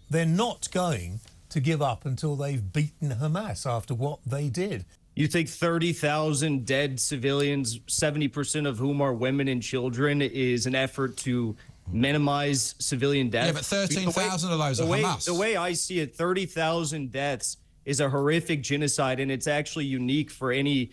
they're not going to give up until they've beaten Hamas after what they did. You think 30,000 dead civilians, 70% of whom are women and children, is an effort to minimize civilian deaths? Yeah, but 13,000 of those are Hamas. The way I see it, 30,000 deaths is a horrific genocide, and it's actually unique for any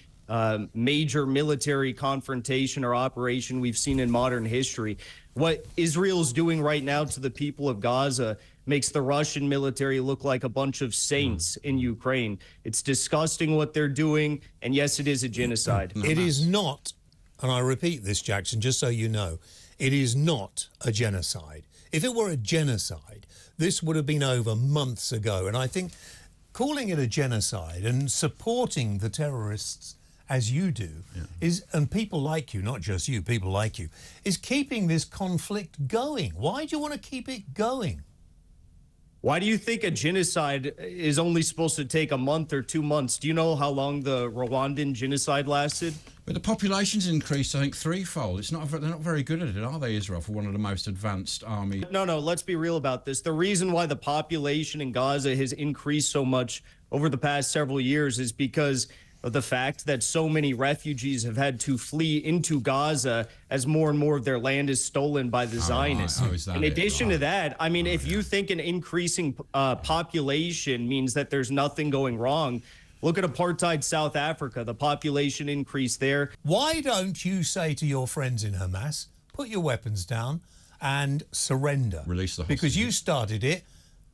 major military confrontation or operation we've seen in modern history. What Israel's doing right now to the people of Gaza makes the Russian military look like a bunch of saints in Ukraine. It's disgusting what they're doing, and yes, it is a genocide. It is not, and I repeat this, Jackson, just so you know, it is not a genocide. If it were a genocide, this would have been over months ago, and I think calling it a genocide and supporting the terrorists as you do is, and people like you, not just you, people like you, is keeping this conflict going. Why do you want to keep it going? Why do you think a genocide is only supposed to take a month or 2 months? Do you know how long the Rwandan genocide lasted? But the population's increased, I think, threefold. They're not very good at it, are they, Israel, for one of the most advanced armies? No, let's be real about this. The reason why the population in Gaza has increased so much over the past several years is because of the fact that so many refugees have had to flee into Gaza as more and more of their land is stolen by the Zionists. In addition to that, I mean, if you think an increasing population means that there's nothing going wrong, look at apartheid South Africa, the population increase there. Why don't you say to your friends in Hamas, put your weapons down and surrender? Release the hostages. Because you started it,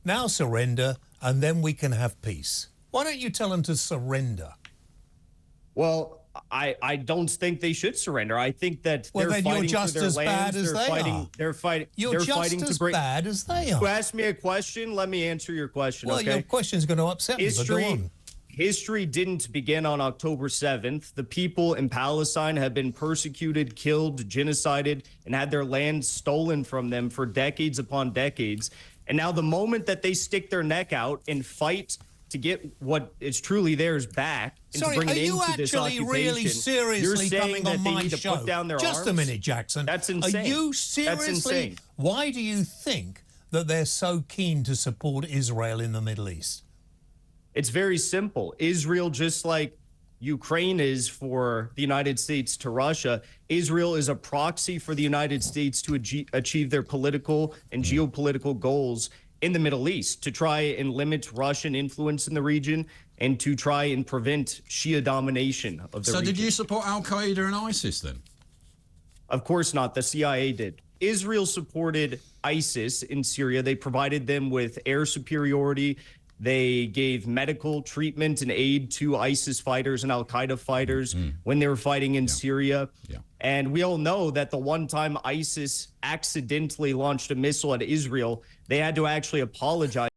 now surrender, and then we can have peace. Why don't you tell them to surrender? Well, I don't think they should surrender. I think that they're fighting for their lands. They're fighting. You're just as bad as they are. You ask me a question, let me answer your question. Well, okay? your question's going to upset me, but go on. History didn't begin on October 7th. The people in Palestine have been persecuted, killed, genocided, and had their land stolen from them for decades upon decades. And now the moment that they stick their neck out and fight to get what is truly theirs back and to bring it into this occupation, really seriously you're saying coming that on they my need to show? put down their Just arms? a minute, Jackson. That's insane. Are you seriously? That's insane. Why do you think that they're so keen to support Israel in the Middle East? It's very simple. Israel, just like Ukraine is for the United States to Russia, Israel is a proxy for the United States to achieve their political and geopolitical goals in the Middle East, to try and limit Russian influence in the region and to try and prevent Shia domination of the region. So did you support Al-Qaeda and ISIS then? Of course not. The CIA did. Israel supported ISIS in Syria. They provided them with air superiority. They gave medical treatment and aid to ISIS fighters and Al-Qaeda fighters when they were fighting in Syria. And we all know that the one time ISIS accidentally launched a missile at Israel, they had to actually apologize